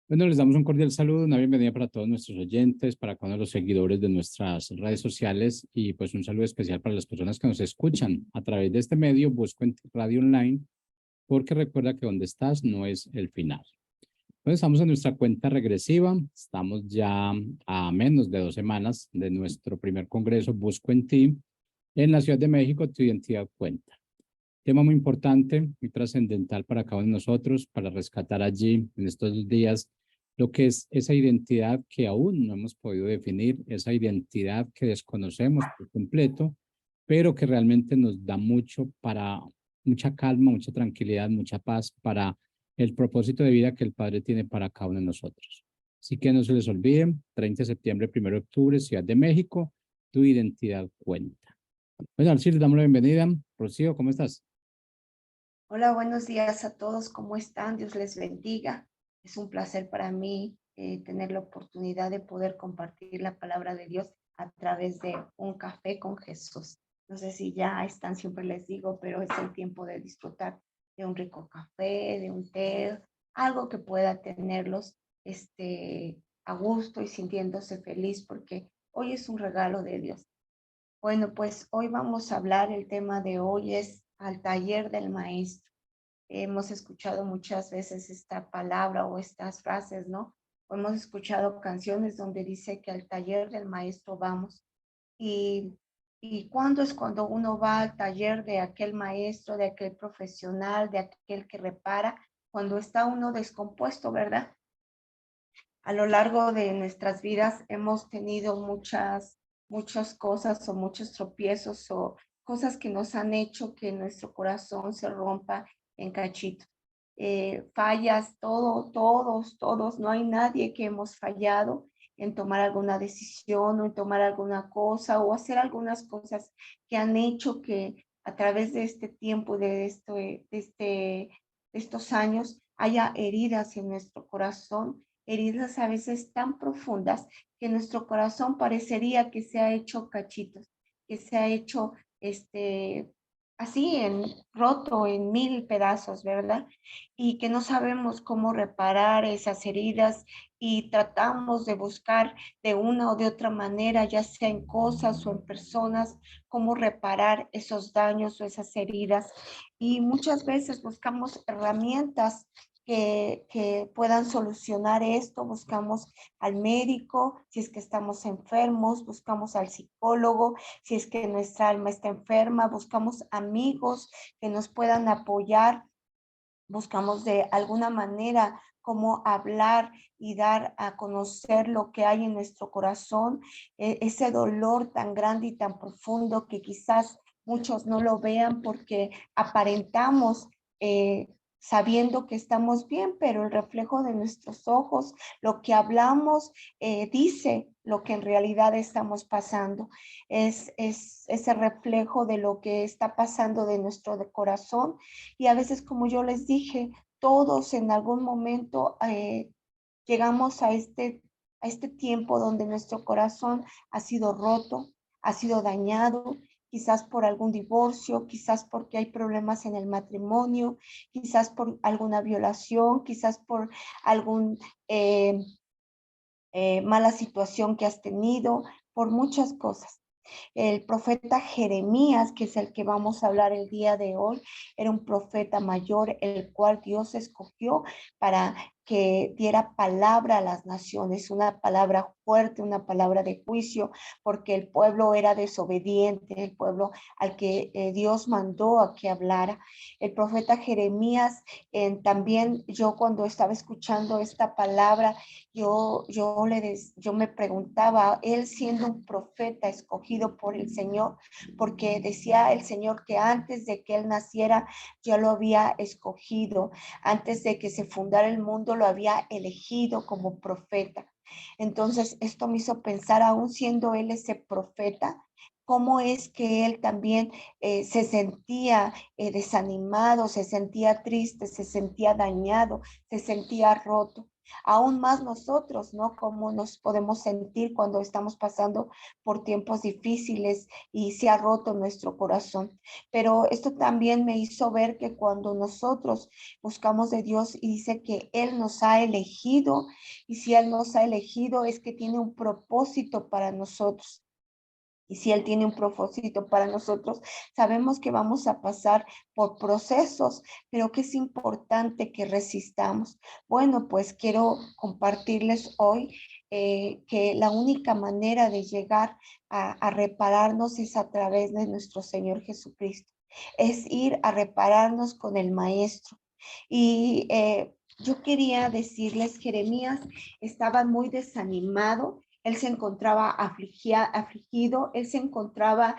Bueno, les damos un cordial saludo, una bienvenida para todos nuestros oyentes, para cada uno de los seguidores de nuestras redes sociales y pues un saludo especial para las personas que nos escuchan a través de este medio, Busco en Radio Online, porque recuerda que donde estás no es el final. Entonces estamos en nuestra cuenta regresiva, estamos ya a menos de 2 semanas de nuestro primer congreso Busco en Ti en la Ciudad de México, tu identidad cuenta. Tema muy importante, muy trascendental para cada uno de nosotros, para rescatar allí en estos días lo que es esa identidad que aún no hemos podido definir, esa identidad que desconocemos por completo, pero que realmente nos da mucho para mucha calma, mucha tranquilidad, mucha paz para el propósito de vida que el Padre tiene para cada uno de nosotros. Así que no se les olvide, 30 de septiembre, 1 de octubre, Ciudad de México, tu identidad cuenta. Bueno, ahora sí les damos la bienvenida. Rocío, ¿cómo estás? Hola, buenos días a todos. ¿Cómo están? Dios les bendiga. Es un placer para mí tener la oportunidad de poder compartir la palabra de Dios a través de un café con Jesús. No sé si ya están, siempre les digo, pero es el tiempo de disfrutar de un rico café, de un té, algo que pueda tenerlos a gusto y sintiéndose feliz porque hoy es un regalo de Dios. Bueno, pues hoy vamos a hablar, el tema de hoy es al taller del maestro. Hemos escuchado muchas veces esta palabra o estas frases, ¿no? O hemos escuchado canciones donde dice que al taller del maestro vamos. Y, y ¿cuándo es cuando uno va al taller de aquel maestro, de aquel profesional, de aquel que repara? Cuando está uno descompuesto, ¿verdad? A lo largo de nuestras vidas hemos tenido muchas cosas o muchos tropiezos o cosas que nos han hecho que nuestro corazón se rompa en cachitos. Fallas, todos, no hay nadie que hemos fallado en tomar alguna decisión o en tomar alguna cosa o hacer algunas cosas que han hecho que a través de este tiempo, de estos años, haya heridas en nuestro corazón, heridas a veces tan profundas que nuestro corazón parecería que se ha hecho cachitos, que se ha hecho así roto en mil pedazos, ¿verdad? Y que no sabemos cómo reparar esas heridas y tratamos de buscar de una o de otra manera, ya sea en cosas o en personas, cómo reparar esos daños o esas heridas. Y muchas veces buscamos herramientas que puedan solucionar esto, buscamos al médico, si es que estamos enfermos, buscamos al psicólogo, si es que nuestra alma está enferma, buscamos amigos que nos puedan apoyar, buscamos de alguna manera cómo hablar y dar a conocer lo que hay en nuestro corazón, ese dolor tan grande y tan profundo que quizás muchos no lo vean porque aparentamos sabiendo que estamos bien, pero el reflejo de nuestros ojos, lo que hablamos, dice lo que en realidad estamos pasando. Es ese reflejo de lo que está pasando de nuestro corazón y a veces, como yo les dije, todos en algún momento llegamos a este tiempo donde nuestro corazón ha sido roto, ha sido dañado, quizás por algún divorcio, quizás porque hay problemas en el matrimonio, quizás por alguna violación, quizás por algún mala situación que has tenido, por muchas cosas. El profeta Jeremías, que es el que vamos a hablar el día de hoy, era un profeta mayor, el cual Dios escogió para que diera palabra a las naciones, una palabra fuerte, una palabra de juicio, porque el pueblo era desobediente, el pueblo al que Dios mandó a que hablara. El profeta Jeremías, también yo cuando estaba escuchando esta palabra, yo me preguntaba, él siendo un profeta escogido por el Señor, porque decía el Señor que antes de que él naciera ya lo había escogido, antes de que se fundara el mundo lo había elegido como profeta. Entonces esto me hizo pensar, aún siendo él ese profeta, cómo es que él también se sentía desanimado, se sentía triste, se sentía dañado, se sentía roto. Aún más nosotros, ¿no? Cómo nos podemos sentir cuando estamos pasando por tiempos difíciles y se ha roto nuestro corazón. Pero esto también me hizo ver que cuando nosotros buscamos de Dios y dice que Él nos ha elegido, y si Él nos ha elegido es que tiene un propósito para nosotros. Y si Él tiene un propósito para nosotros, sabemos que vamos a pasar por procesos, pero que es importante que resistamos. Bueno, pues quiero compartirles hoy que la única manera de llegar a repararnos es a través de nuestro Señor Jesucristo. Es ir a repararnos con el Maestro. Y yo quería decirles, Jeremías estaba muy desanimado. Él se encontraba afligido, él se encontraba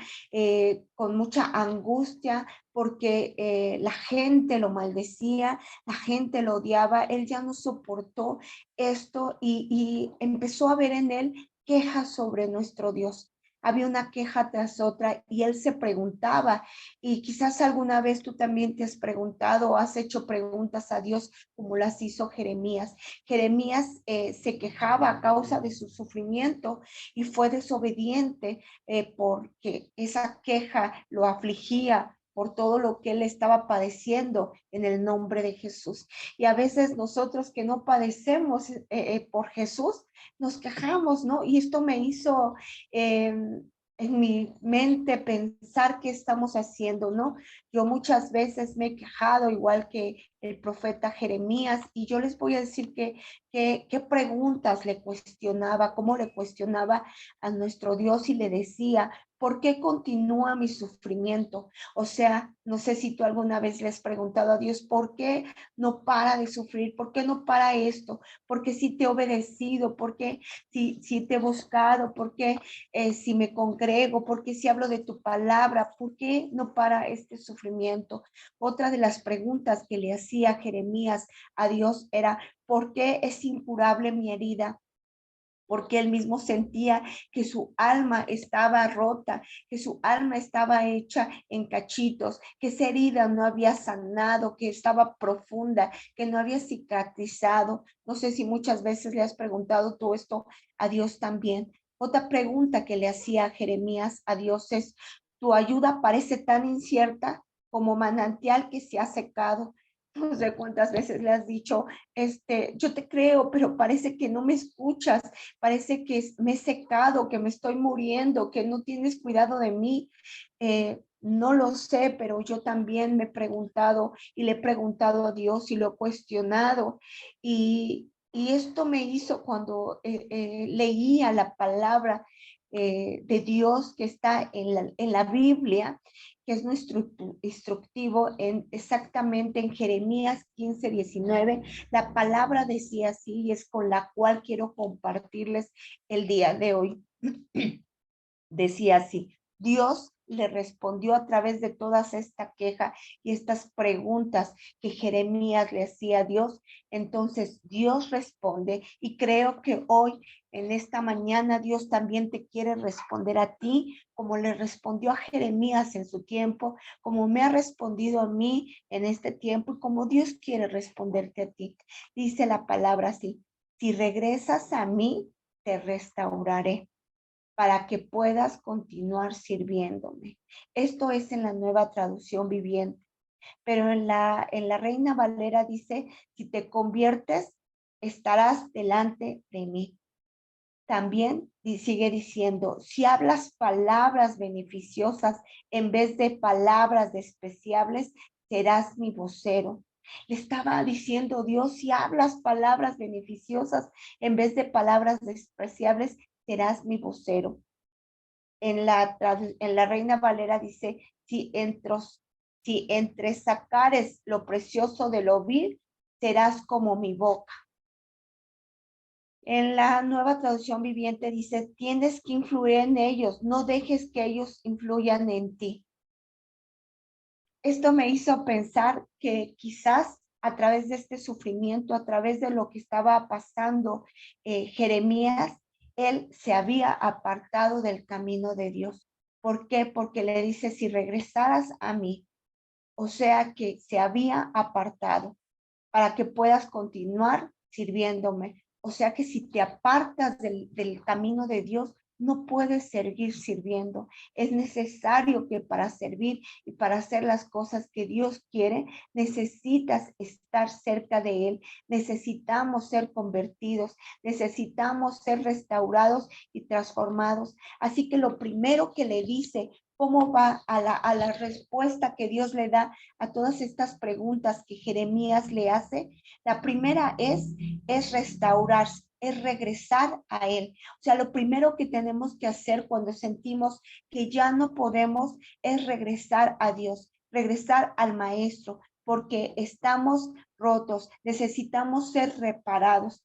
con mucha angustia porque la gente lo maldecía, la gente lo odiaba, él ya no soportó esto y empezó a ver en él quejas sobre nuestro Dios. Había una queja tras otra y él se preguntaba, y quizás alguna vez tú también te has preguntado o has hecho preguntas a Dios como las hizo Jeremías. Jeremías se quejaba a causa de su sufrimiento y fue desobediente porque esa queja lo afligía por todo lo que él estaba padeciendo en el nombre de Jesús. Y a veces nosotros que no padecemos por Jesús, nos quejamos, ¿no? Y esto me hizo en mi mente pensar qué estamos haciendo, ¿no? Yo muchas veces me he quejado, igual que el profeta Jeremías, y yo les voy a decir qué preguntas le cuestionaba, cómo le cuestionaba a nuestro Dios y le decía, ¿por qué continúa mi sufrimiento? O sea, no sé si tú alguna vez le has preguntado a Dios, ¿por qué no para de sufrir? ¿Por qué no para esto? ¿Por qué si te he obedecido? ¿Por qué si te he buscado? ¿Por qué si me congrego? ¿Por qué si hablo de tu palabra? ¿Por qué no para este sufrimiento? Otra de las preguntas que le hacía Jeremías a Dios era, ¿por qué es incurable mi herida? Porque él mismo sentía que su alma estaba rota, que su alma estaba hecha en cachitos, que esa herida no había sanado, que estaba profunda, que no había cicatrizado. No sé si muchas veces le has preguntado todo esto a Dios también. Otra pregunta que le hacía Jeremías a Dios es, ¿tu ayuda parece tan incierta como manantial que se ha secado? No sé cuántas veces le has dicho, yo te creo, pero parece que no me escuchas, parece que me he secado, que me estoy muriendo, que no tienes cuidado de mí. No lo sé, pero yo también me he preguntado y le he preguntado a Dios y lo he cuestionado. Y esto me hizo cuando leía la palabra de Dios que está en la Biblia, que es nuestro instructivo en exactamente en Jeremías 15:19. La palabra decía así y es con la cual quiero compartirles el día de hoy. Decía así, Dios le respondió a través de todas esta queja y estas preguntas que Jeremías le hacía a Dios. Entonces Dios responde y creo que hoy en esta mañana Dios también te quiere responder a ti como le respondió a Jeremías en su tiempo, como me ha respondido a mí en este tiempo y como Dios quiere responderte a ti. Dice la palabra así, si regresas a mí, te restauraré para que puedas continuar sirviéndome. Esto es en la Nueva Traducción Viviente, pero en la Reina Valera dice, si te conviertes, estarás delante de mí. También sigue diciendo, si hablas palabras beneficiosas en vez de palabras despreciables, serás mi vocero. Le estaba diciendo Dios, si hablas palabras beneficiosas en vez de palabras despreciables, serás mi vocero. En la Reina Valera dice, si entre sacares lo precioso de lo vil, serás como mi boca. En la Nueva Traducción Viviente dice, tienes que influir en ellos, no dejes que ellos influyan en ti. Esto me hizo pensar que quizás a través de este sufrimiento, a través de lo que estaba pasando Jeremías, él se había apartado del camino de Dios. ¿Por qué? Porque le dice, si regresaras a mí, o sea que se había apartado para que puedas continuar sirviéndome. O sea que si te apartas del camino de Dios, no puedes seguir sirviendo. Es necesario que para servir y para hacer las cosas que Dios quiere, necesitas estar cerca de Él. Necesitamos ser convertidos, necesitamos ser restaurados y transformados. Así que lo primero que le dice, cómo va a la respuesta que Dios le da a todas estas preguntas que Jeremías le hace. La primera es restaurar, es regresar a Él. O sea, lo primero que tenemos que hacer cuando sentimos que ya no podemos es regresar a Dios, regresar al Maestro, porque estamos rotos, necesitamos ser reparados.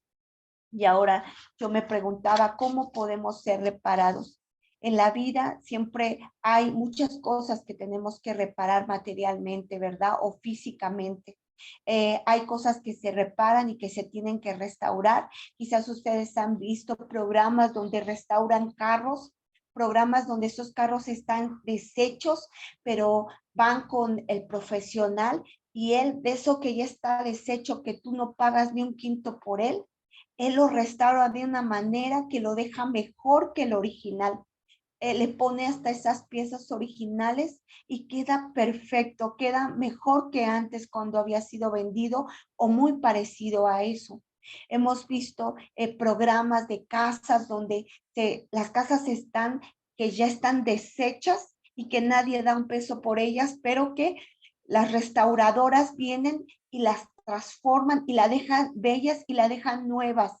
Y ahora yo me preguntaba, ¿cómo podemos ser reparados? En la vida siempre hay muchas cosas que tenemos que reparar materialmente, ¿verdad? O físicamente. Hay cosas que se reparan y que se tienen que restaurar. Quizás ustedes han visto programas donde restauran carros, programas donde esos carros están deshechos, pero van con el profesional y él, de eso que ya está deshecho, que tú no pagas ni un quinto por él lo restaura de una manera que lo deja mejor que el original. Le pone hasta esas piezas originales y queda perfecto, queda mejor que antes cuando había sido vendido o muy parecido a eso. Hemos visto programas de casas donde las casas que ya están deshechas y que nadie da un peso por ellas, pero que las restauradoras vienen y las transforman y la dejan bellas y la dejan nuevas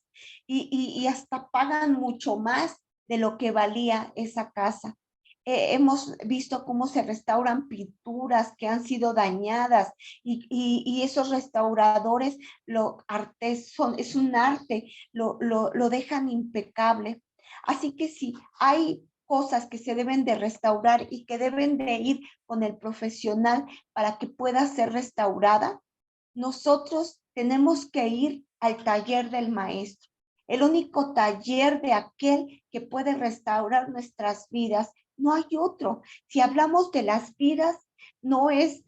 y hasta pagan mucho más de lo que valía esa casa. Hemos visto cómo se restauran pinturas que han sido dañadas y esos restauradores es un arte, lo dejan impecable. Así que sí, hay cosas que se deben de restaurar y que deben de ir con el profesional para que pueda ser restaurada. Nosotros tenemos que ir al taller del maestro, el único taller de aquel que puede restaurar nuestras vidas. No hay otro. Si hablamos de las vidas, no es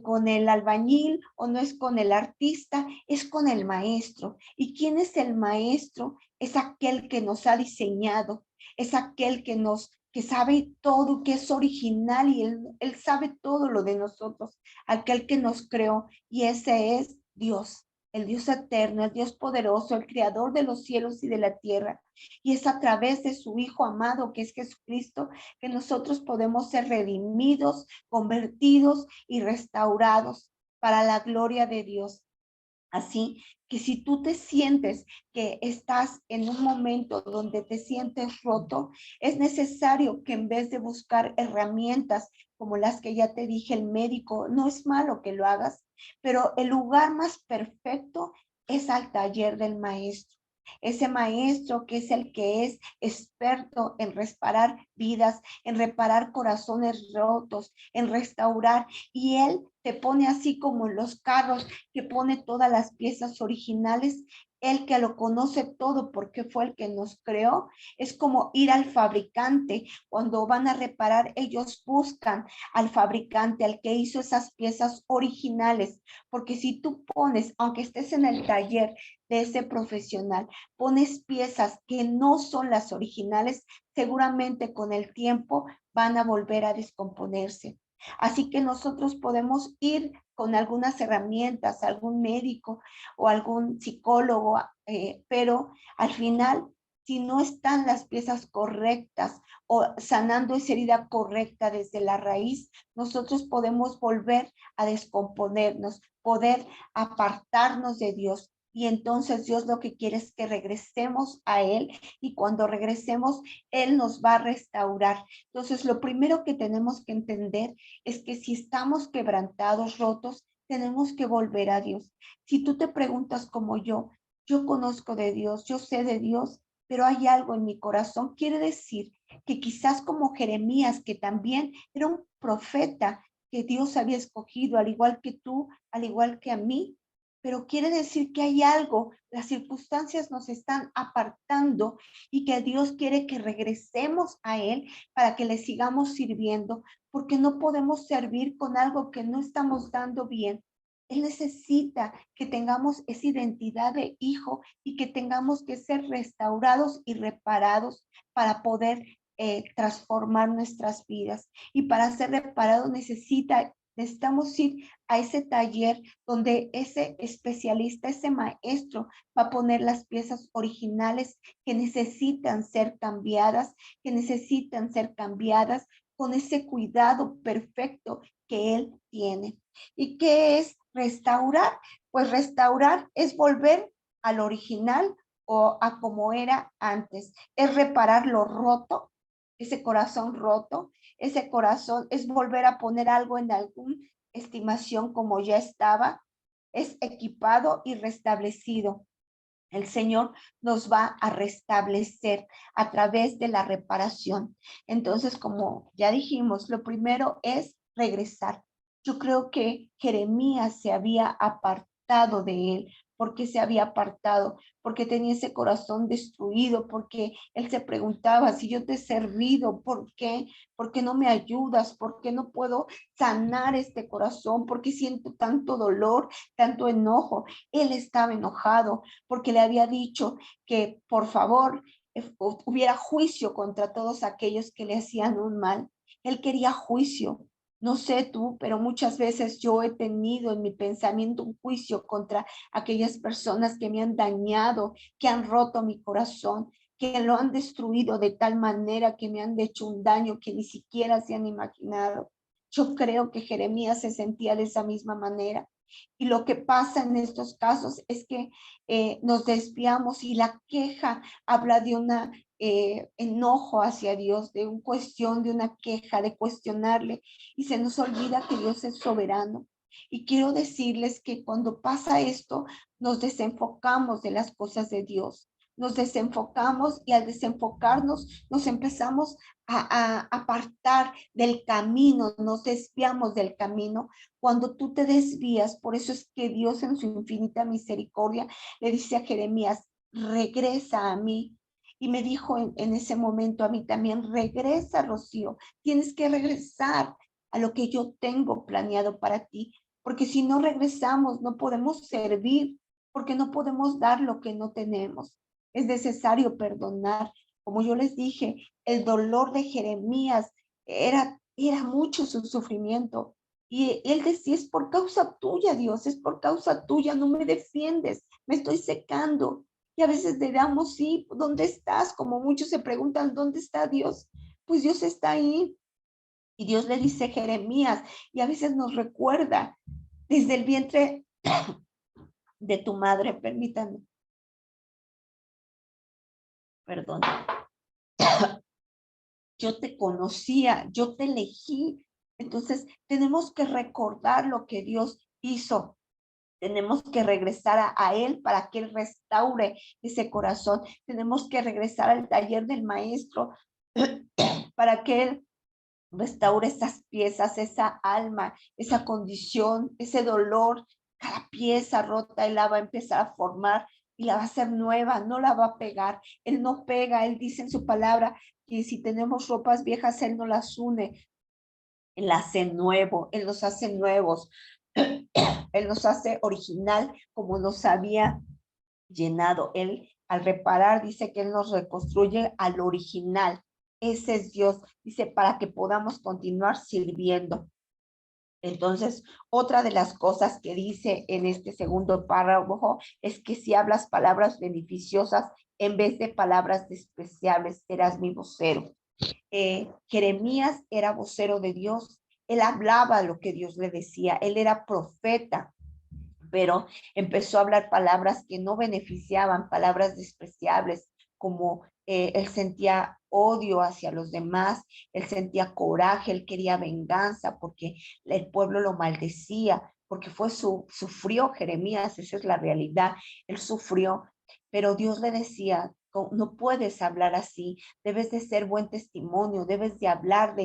con el albañil o no es con el artista, es con el maestro. ¿Y quién es el maestro? Es aquel que nos ha diseñado, es aquel que sabe todo, que es original y él sabe todo lo de nosotros, aquel que nos creó y ese es Dios, el Dios eterno, el Dios poderoso, el creador de los cielos y de la tierra. Y es a través de su Hijo amado, que es Jesucristo, que nosotros podemos ser redimidos, convertidos y restaurados para la gloria de Dios. Así que si tú te sientes que estás en un momento donde te sientes roto, es necesario que en vez de buscar herramientas como las que ya te dije, el médico, no es malo que lo hagas, pero el lugar más perfecto es al taller del maestro. Ese maestro que es el que es experto en reparar vidas, en reparar corazones rotos, en restaurar, y él te pone así como en los carros que pone todas las piezas originales, el que lo conoce todo porque fue el que nos creó. Es como ir al fabricante. Cuando van a reparar, ellos buscan al fabricante, al que hizo esas piezas originales, porque si tú pones, aunque estés en el taller de ese profesional, pones piezas que no son las originales, seguramente con el tiempo van a volver a descomponerse. Así que nosotros podemos ir con algunas herramientas, algún médico o algún psicólogo, pero al final, si no están las piezas correctas o sanando esa herida correcta desde la raíz, nosotros podemos volver a descomponernos, poder apartarnos de Dios. Y entonces Dios lo que quiere es que regresemos a Él y cuando regresemos, Él nos va a restaurar. Entonces, lo primero que tenemos que entender es que si estamos quebrantados, rotos, tenemos que volver a Dios. Si tú te preguntas como yo conozco de Dios, yo sé de Dios, pero hay algo en mi corazón, quiere decir que quizás como Jeremías, que también era un profeta que Dios había escogido, al igual que tú, al igual que a mí, pero quiere decir que hay algo, las circunstancias nos están apartando y que Dios quiere que regresemos a Él para que le sigamos sirviendo, porque no podemos servir con algo que no estamos dando bien. Él necesita que tengamos esa identidad de hijo y que tengamos que ser restaurados y reparados para poder transformar nuestras vidas. Y para ser reparados necesitamos ir a ese taller donde ese especialista, ese maestro va a poner las piezas originales que necesitan ser cambiadas, con ese cuidado perfecto que él tiene. ¿Y qué es restaurar? Pues restaurar es volver al original o a como era antes. Es reparar lo roto, ese corazón roto. Ese corazón es volver a poner algo en alguna estimación como ya estaba. Es equipado y restablecido. El Señor nos va a restablecer a través de la reparación. Entonces, como ya dijimos, lo primero es regresar. Yo creo que Jeremías se había apartado de él. ¿Por qué se había apartado? Porque tenía ese corazón destruido, porque él se preguntaba, si yo te he servido, ¿por qué? ¿Por qué no me ayudas? ¿Por qué no puedo sanar este corazón? ¿Por qué siento tanto dolor, tanto enojo? Él estaba enojado porque le había dicho que por favor hubiera juicio contra todos aquellos que le hacían un mal. Él quería juicio. No sé tú, pero muchas veces yo he tenido en mi pensamiento un juicio contra aquellas personas que me han dañado, que han roto mi corazón, que lo han destruido de tal manera que me han hecho un daño que ni siquiera se han imaginado. Yo creo que Jeremías se sentía de esa misma manera. Y lo que pasa en estos casos es que nos desviamos y la queja habla de una enojo hacia Dios, de una cuestión, de una queja, de cuestionarle, y se nos olvida que Dios es soberano. Y quiero decirles que cuando pasa esto, nos desenfocamos de las cosas de Dios. Nos desenfocamos y al desenfocarnos nos empezamos a apartar del camino, nos desviamos del camino. Cuando tú te desvías, por eso es que Dios en su infinita misericordia le dice a Jeremías, regresa a mí. Y me dijo en ese momento a mí también, regresa, Rocío, tienes que regresar a lo que yo tengo planeado para ti, porque si no regresamos no podemos servir, porque no podemos dar lo que no tenemos. Es necesario perdonar. Como yo les dije, el dolor de Jeremías era mucho su sufrimiento. Y él decía, es por causa tuya, Dios, es por causa tuya, no me defiendes, me estoy secando. Y a veces le damos, sí, ¿dónde estás? Como muchos se preguntan, ¿dónde está Dios? Pues Dios está ahí. Y Dios le dice Jeremías, y a veces nos recuerda, desde el vientre de tu madre, permítanme, perdón, yo te conocía, yo te elegí. Entonces, tenemos que recordar lo que Dios hizo. Tenemos que regresar a Él para que Él restaure ese corazón. Tenemos que regresar al taller del maestro para que Él restaure esas piezas, esa alma, esa condición, ese dolor. Cada pieza rota Él la va a empezar a formar y la va a hacer nueva, no la va a pegar. Él no pega, Él dice en su palabra que si tenemos ropas viejas, Él no las une, Él hace nuevo, Él nos hace nuevos. Él nos hace original como nos había llenado. Él, al reparar, dice que Él nos reconstruye al original. Ese es Dios, dice, para que podamos continuar sirviendo. Entonces, otra de las cosas que dice en este segundo párrafo es que si hablas palabras beneficiosas en vez de palabras despreciables, serás mi vocero. Jeremías era vocero de Dios. Él hablaba lo que Dios le decía. Él era profeta, pero empezó a hablar palabras que no beneficiaban, palabras despreciables, como él sentía odio hacia los demás, él sentía coraje, él quería venganza porque el pueblo lo maldecía, porque sufrió Jeremías, esa es la realidad, él sufrió, pero Dios le decía, no puedes hablar así, debes de ser buen testimonio, debes de hablar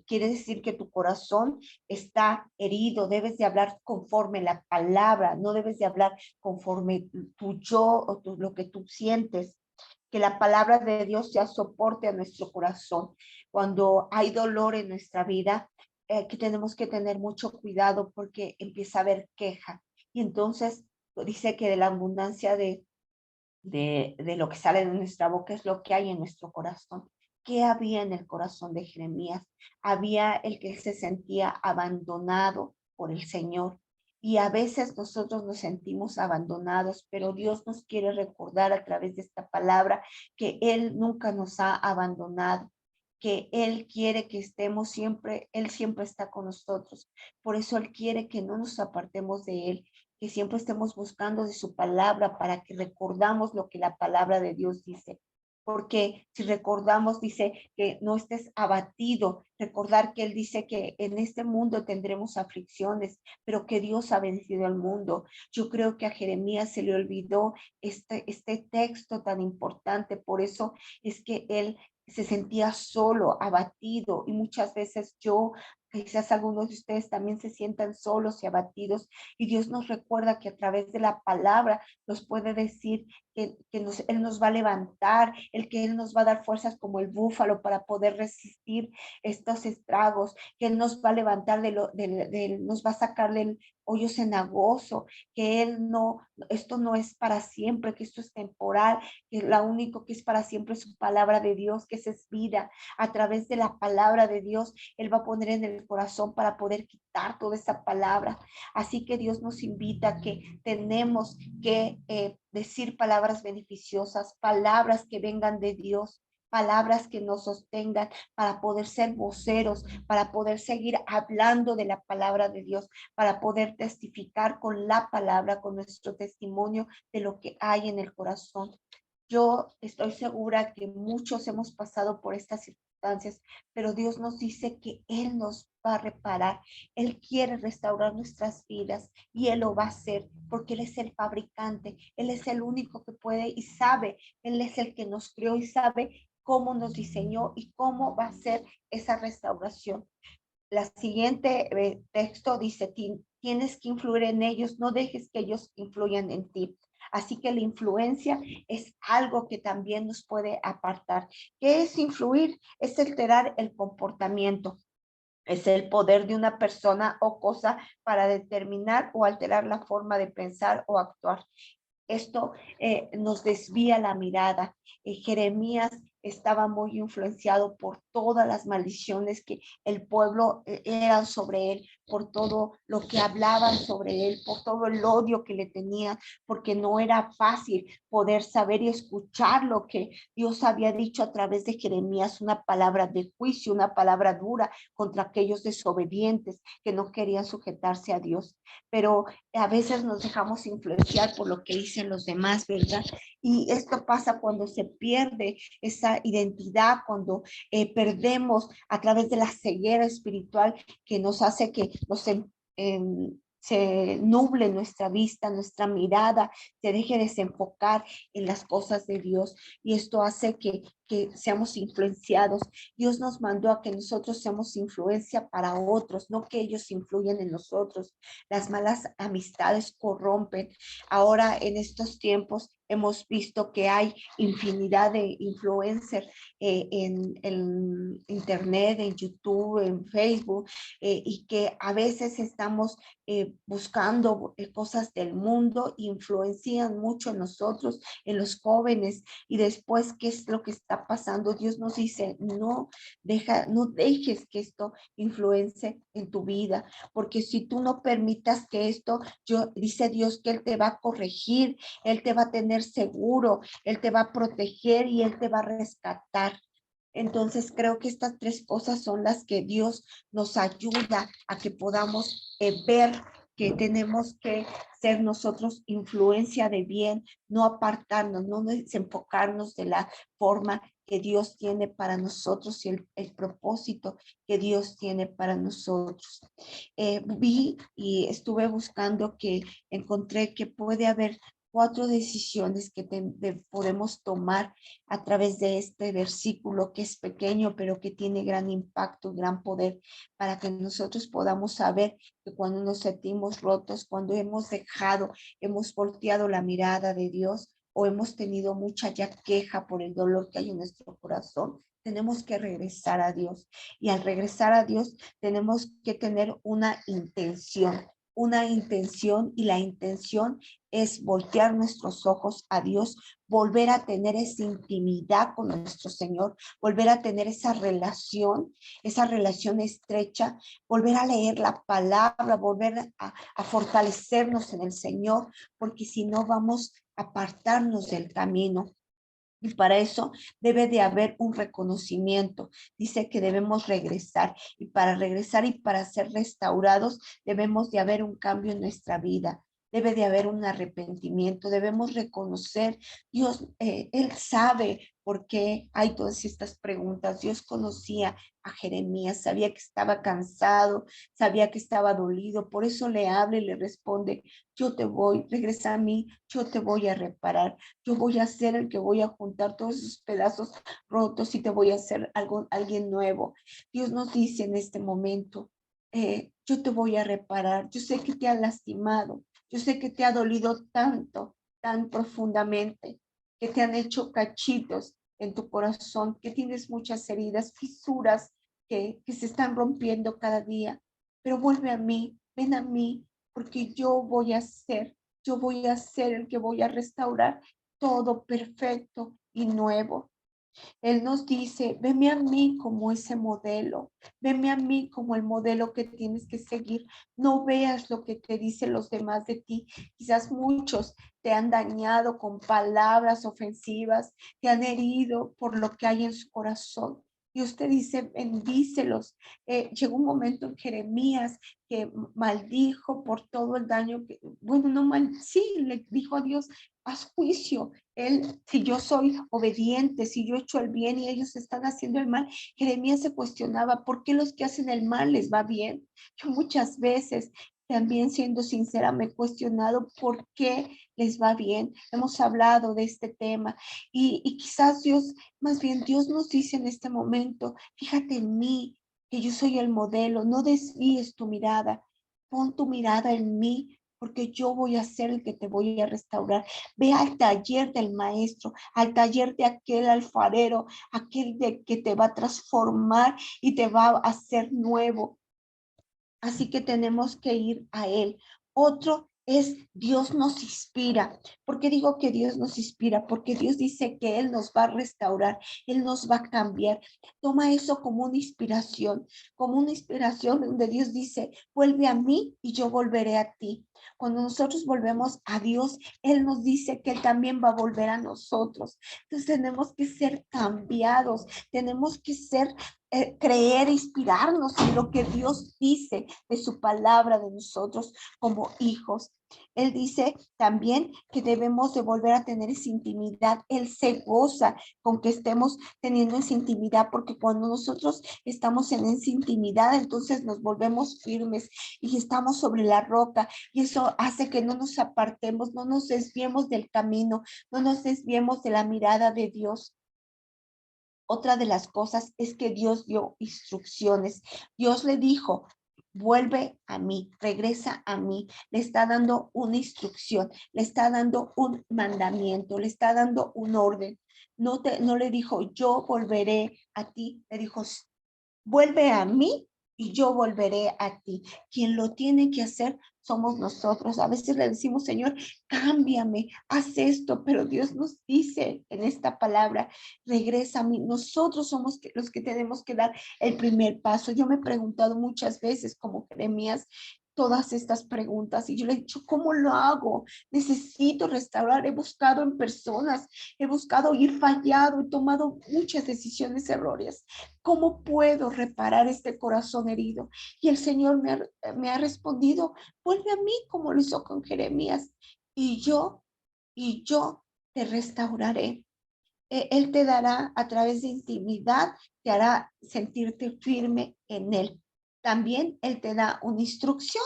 quiere decir que tu corazón está herido, debes de hablar conforme la palabra, no debes de hablar conforme tu yo o lo que tú sientes. Que la palabra de Dios sea soporte a nuestro corazón. Cuando hay dolor en nuestra vida, que tenemos que tener mucho cuidado porque empieza a haber queja. Y entonces dice que de la abundancia de lo que sale de nuestra boca es lo que hay en nuestro corazón. ¿Qué había en el corazón de Jeremías? Había el que se sentía abandonado por el Señor. Y a veces nosotros nos sentimos abandonados, pero Dios nos quiere recordar a través de esta palabra que Él nunca nos ha abandonado, que Él quiere que estemos siempre, Él siempre está con nosotros. Por eso Él quiere que no nos apartemos de Él, que siempre estemos buscando de su palabra para que recordamos lo que la palabra de Dios dice. Porque si recordamos, dice que no estés abatido, recordar que Él dice que en este mundo tendremos aflicciones, pero que Dios ha vencido al mundo. Yo creo que a Jeremías se le olvidó este texto tan importante, por eso es que él se sentía solo, abatido, y muchas veces yo, quizás algunos de ustedes también se sientan solos y abatidos, y Dios nos recuerda que a través de la palabra nos puede decir que Él nos va a levantar, el que Él nos va a dar fuerzas como el búfalo para poder resistir estos estragos, que Él nos va a levantar nos va a sacar del hoyo cenagoso, que Él no, esto no es para siempre, que esto es temporal, que lo único que es para siempre es su palabra de Dios, que esa es vida. A través de la palabra de Dios, Él va a poner en el corazón para poder quitar toda esa palabra. Así que Dios nos invita a que tenemos que decir palabras beneficiosas, palabras que vengan de Dios, palabras que nos sostengan para poder ser voceros, para poder seguir hablando de la palabra de Dios, para poder testificar con la palabra, con nuestro testimonio de lo que hay en el corazón. Yo estoy segura que muchos hemos pasado por estas circunstancias, pero Dios nos dice que Él nos va a reparar. Él quiere restaurar nuestras vidas y Él lo va a hacer porque Él es el fabricante. Él es el único que puede y sabe. Él es el que nos creó y sabe cómo nos diseñó y cómo va a ser esa restauración. La siguiente texto dice, tienes que influir en ellos, no dejes que ellos influyan en ti. Así que la influencia es algo que también nos puede apartar. ¿Qué es influir? Es alterar el comportamiento. Es el poder de una persona o cosa para determinar o alterar la forma de pensar o actuar. Esto nos desvía la mirada. Jeremías estaba muy influenciado por todas las maldiciones que el pueblo eran sobre él, por todo lo que hablaban sobre él, por todo el odio que le tenían, porque no era fácil poder saber y escuchar lo que Dios había dicho a través de Jeremías, una palabra de juicio, una palabra dura contra aquellos desobedientes que no querían sujetarse a Dios. Pero a veces nos dejamos influenciar por lo que dicen los demás, ¿verdad? Y esto pasa cuando se pierde esa identidad, cuando perdemos a través de la ceguera espiritual que nos hace que se nuble nuestra vista, nuestra mirada, se deje desenfocar en las cosas de Dios. Y esto hace que seamos influenciados. Dios nos mandó a que nosotros seamos influencia para otros, no que ellos influyan en nosotros. Las malas amistades corrompen. Ahora en estos tiempos hemos visto que hay infinidad de influencers en internet, en YouTube, en Facebook, y que a veces estamos buscando cosas del mundo, influencian mucho en nosotros, en los jóvenes, y después, ¿qué es lo que está pasando? Dios nos dice, no dejes que esto influencie en tu vida, porque si tú no permitas que esto, dice Dios que Él te va a corregir, Él te va a tener seguro, Él te va a proteger y Él te va a rescatar. Entonces creo que estas tres cosas son las que Dios nos ayuda a que podamos ver que tenemos que ser nosotros influencia de bien, no apartarnos, no desenfocarnos de la forma que Dios tiene para nosotros y el propósito que Dios tiene para nosotros. Vi y estuve buscando que encontré que puede haber 4 decisiones que podemos tomar a través de este versículo que es pequeño, pero que tiene gran impacto, gran poder, para que nosotros podamos saber que cuando nos sentimos rotos, cuando hemos volteado la mirada de Dios o hemos tenido mucha ya queja por el dolor que hay en nuestro corazón, tenemos que regresar a Dios. Y al regresar a Dios tenemos que tener una intención, y la intención es voltear nuestros ojos a Dios, volver a tener esa intimidad con nuestro Señor, volver a tener esa relación estrecha, volver a leer la palabra, volver a fortalecernos en el Señor, porque si no vamos a apartarnos del camino. Y para eso debe de haber un reconocimiento. Dice que debemos regresar, y para regresar y para ser restaurados debemos de haber un cambio en nuestra vida. Debe de haber un arrepentimiento. Debemos reconocer, Dios, Él sabe por qué hay todas estas preguntas. Dios conocía a Jeremías, sabía que estaba cansado, sabía que estaba dolido. Por eso le habla y le responde: yo te voy, regresa a mí, yo te voy a reparar. Yo voy a ser el que voy a juntar todos esos pedazos rotos y te voy a hacer alguien nuevo. Dios nos dice en este momento: yo te voy a reparar. Yo sé que te ha lastimado. Yo sé que te ha dolido tanto, tan profundamente, que te han hecho cachitos en tu corazón, que tienes muchas heridas, fisuras que se están rompiendo cada día. Pero vuelve a mí, ven a mí, porque yo voy a ser el que voy a restaurar todo perfecto y nuevo. Él nos dice: veme a mí como ese modelo, veme a mí como el modelo que tienes que seguir. No veas lo que te dicen los demás de ti. Quizás muchos te han dañado con palabras ofensivas, te han herido por lo que hay en su corazón. Y usted dice: bendícelos. Llegó un momento en Jeremías que maldijo por todo el daño que, bueno, no mal, sí, le dijo a Dios: haz juicio. Si yo soy obediente, si yo he hecho el bien y ellos están haciendo el mal. Jeremías se cuestionaba: ¿por qué los que hacen el mal les va bien? Yo muchas veces, también siendo sincera, me he cuestionado por qué les va bien. Hemos hablado de este tema, y quizás Dios, más bien Dios nos dice en este momento: fíjate en mí, que yo soy el modelo. No desvíes tu mirada, pon tu mirada en mí, porque yo voy a ser el que te voy a restaurar. Ve al taller del maestro, al taller de aquel alfarero, aquel de que te va a transformar y te va a hacer nuevo. Así que tenemos que ir a él. Otro es: Dios nos inspira. ¿Por qué digo que Dios nos inspira? Porque Dios dice que Él nos va a restaurar, Él nos va a cambiar. Toma eso como una inspiración donde Dios dice: vuelve a mí y yo volveré a ti. Cuando nosotros volvemos a Dios, Él nos dice que Él también va a volver a nosotros. Entonces tenemos que ser cambiados, tenemos que creer, inspirarnos en lo que Dios dice de su palabra de nosotros como hijos. Él dice también que debemos de volver a tener esa intimidad. Él se goza con que estemos teniendo esa intimidad, porque cuando nosotros estamos en esa intimidad, entonces nos volvemos firmes y estamos sobre la roca, y eso hace que no nos apartemos, no nos desviemos del camino, no nos desviemos de la mirada de Dios. Otra de las cosas es que Dios dio instrucciones. Dios le dijo: vuelve a mí, regresa a mí. Le está dando una instrucción, le está dando un mandamiento, le está dando un orden. No le dijo: yo volveré a ti. Le dijo: vuelve a mí y yo volveré a ti. Quien lo tiene que hacer somos nosotros. A veces le decimos: Señor, cámbiame, haz esto, pero Dios nos dice en esta palabra: regresa a mí. Nosotros somos los que tenemos que dar el primer paso. Yo me he preguntado muchas veces, como Jeremías, todas estas preguntas, y yo le he dicho: ¿cómo lo hago? Necesito restaurar. He buscado en personas, he buscado ir fallado, he tomado muchas decisiones erróneas. ¿Cómo puedo reparar este corazón herido? Y el Señor me ha respondido: vuelve a mí como lo hizo con Jeremías, y yo te restauraré. Él te dará a través de intimidad, te hará sentirte firme en Él. También Él te da una instrucción.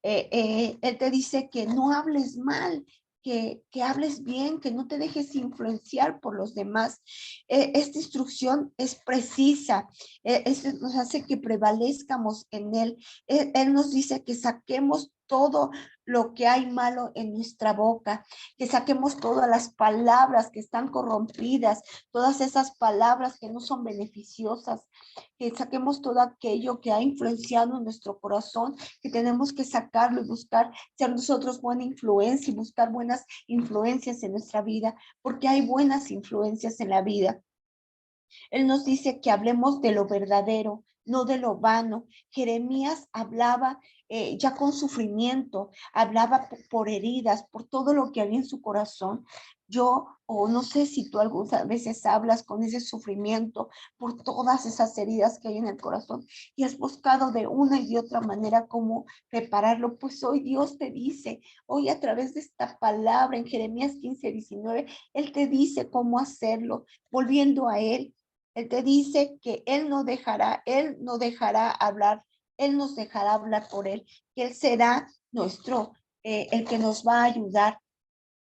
Él te dice que no hables mal, que hables bien, que no te dejes influenciar por los demás. Esta instrucción es precisa. Esto nos hace que prevalezcamos en Él. Él nos dice que saquemos todo lo que hay malo en nuestra boca, que saquemos todas las palabras que están corrompidas, todas esas palabras que no son beneficiosas, que saquemos todo aquello que ha influenciado en nuestro corazón, que tenemos que sacarlo y buscar ser nosotros buena influencia y buscar buenas influencias en nuestra vida, porque hay buenas influencias en la vida. Él nos dice que hablemos de lo verdadero, no de lo vano. Jeremías hablaba ya con sufrimiento, hablaba por heridas, por todo lo que había en su corazón. Yo, o no sé si tú algunas veces hablas con ese sufrimiento por todas esas heridas que hay en el corazón y has buscado de una y de otra manera cómo repararlo. Pues hoy Dios te dice, hoy a través de esta palabra en Jeremías 15:19, Él te dice cómo hacerlo, volviendo a Él. Él te dice que Él no dejará hablar, Él nos dejará hablar por Él, que Él será el que nos va a ayudar.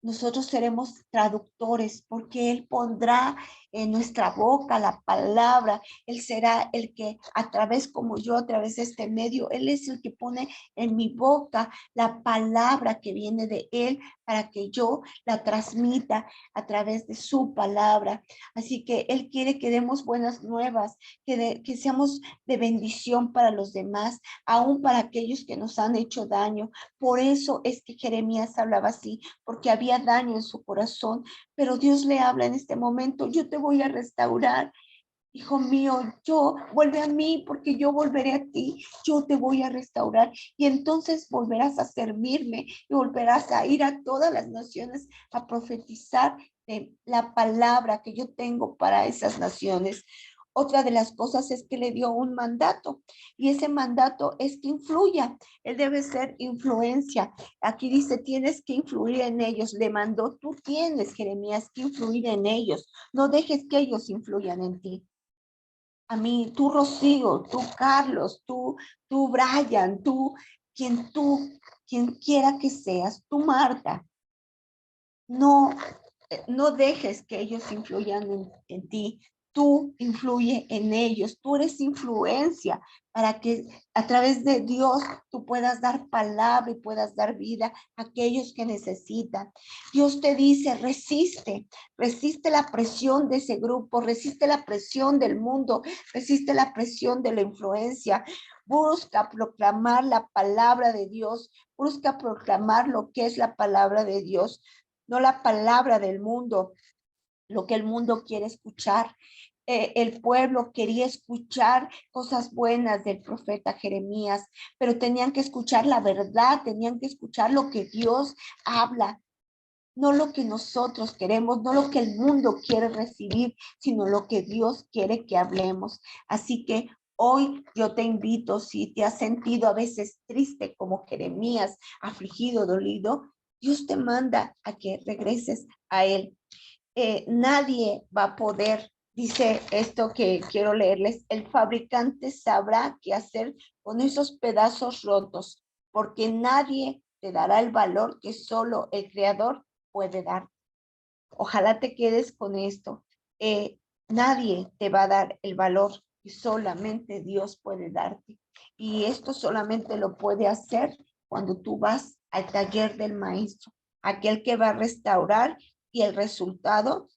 Nosotros seremos traductores porque Él pondrá en nuestra boca la palabra. Él será el que a través como yo, a través de este medio, Él es el que pone en mi boca la palabra que viene de Él para que yo la transmita a través de su palabra. Así que Él quiere que demos buenas nuevas, que seamos de bendición para los demás, aún para aquellos que nos han hecho daño. Por eso es que Jeremías hablaba así, porque había daño en su corazón, pero Dios le habla en este momento: yo te voy a restaurar, hijo mío, vuelve a mí porque yo volveré a ti, yo te voy a restaurar y entonces volverás a servirme y volverás a ir a todas las naciones a profetizar de la palabra que yo tengo para esas naciones. Otra de las cosas es que le dio un mandato y ese mandato es que influya. Él debe ser influencia. Aquí dice, tienes que influir en ellos. Le mandó, tú tienes, Jeremías, que influir en ellos. No dejes que ellos influyan en ti. A mí, tú Rocío, tú Carlos, tú Brian, quien quiera que seas, tú Marta, no, no dejes que ellos influyan en ti. Tú influye en ellos, tú eres influencia para que a través de Dios tú puedas dar palabra y puedas dar vida a aquellos que necesitan. Dios te dice, resiste la presión de ese grupo, resiste la presión del mundo, resiste la presión de la influencia. Busca proclamar la palabra de Dios, busca proclamar lo que es la palabra de Dios, no la palabra del mundo, lo que el mundo quiere escuchar. El pueblo quería escuchar cosas buenas del profeta Jeremías, pero tenían que escuchar la verdad, tenían que escuchar lo que Dios habla, no lo que nosotros queremos, no lo que el mundo quiere recibir, sino lo que Dios quiere que hablemos. Así que hoy yo te invito, si te has sentido a veces triste como Jeremías, afligido, dolido, Dios te manda a que regreses a Él. Nadie va a poder, dice esto que quiero leerles, el fabricante sabrá qué hacer con esos pedazos rotos, porque nadie te dará el valor que solo el Creador puede dar. Ojalá te quedes con esto. Nadie te va a dar el valor que solamente Dios puede darte. Y esto solamente lo puede hacer cuando tú vas al taller del maestro, aquel que va a restaurar y el resultado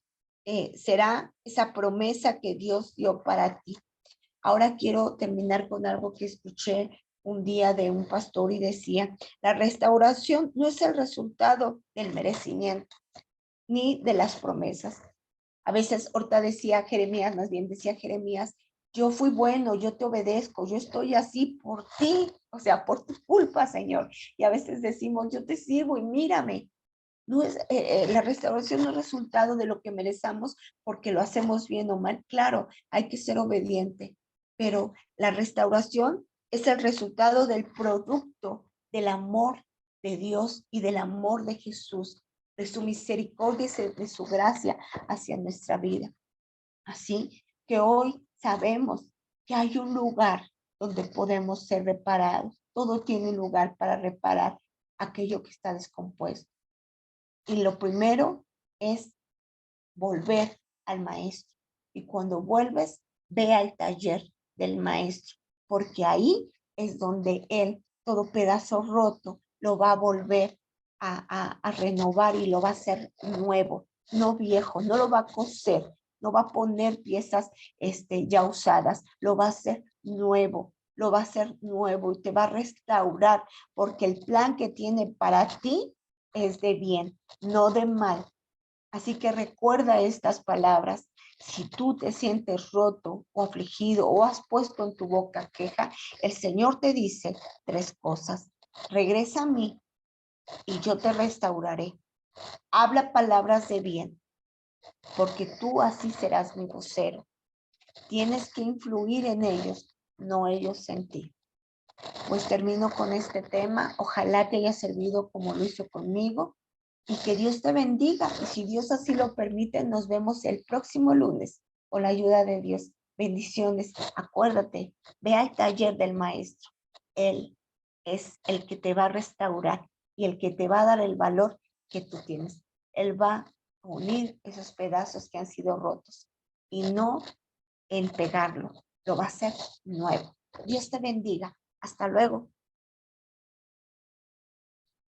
será esa promesa que Dios dio para ti. Ahora quiero terminar con algo que escuché un día de un pastor y decía, la restauración no es el resultado del merecimiento ni de las promesas. A veces, ahorita decía Jeremías, más bien decía Jeremías, yo fui bueno, yo te obedezco, yo estoy así por ti, o sea, por tu culpa, Señor. Y a veces decimos, yo te sirvo y mírame. No es, la restauración no es resultado de lo que merezamos porque lo hacemos bien o mal. Claro, hay que ser obediente, pero la restauración es el resultado del producto del amor de Dios y del amor de Jesús, de su misericordia y de su gracia hacia nuestra vida. Así que hoy sabemos que hay un lugar donde podemos ser reparados. Todo tiene lugar para reparar aquello que está descompuesto. Y lo primero es volver al maestro. Y cuando vuelves, ve al taller del maestro, porque ahí es donde él, todo pedazo roto, lo va a volver a renovar y lo va a hacer nuevo, no viejo, no lo va a coser, no va a poner piezas ya usadas, lo va a hacer nuevo, lo va a hacer nuevo y te va a restaurar, porque el plan que tiene para ti es de bien, no de mal. Así que recuerda estas palabras. Si tú te sientes roto o afligido o has puesto en tu boca queja, el Señor te dice 3 cosas. Regresa a mí y yo te restauraré. Habla palabras de bien, porque tú así serás mi vocero. Tienes que influir en ellos, no ellos en ti. Pues termino con este tema. Ojalá te haya servido como lo hizo conmigo. Y que Dios te bendiga. Y si Dios así lo permite, nos vemos el próximo lunes con la ayuda de Dios. Bendiciones. Acuérdate, ve al taller del maestro. Él es el que te va a restaurar y el que te va a dar el valor que tú tienes. Él va a unir esos pedazos que han sido rotos y no en pegarlo. Lo va a hacer nuevo. Dios te bendiga. Hasta luego.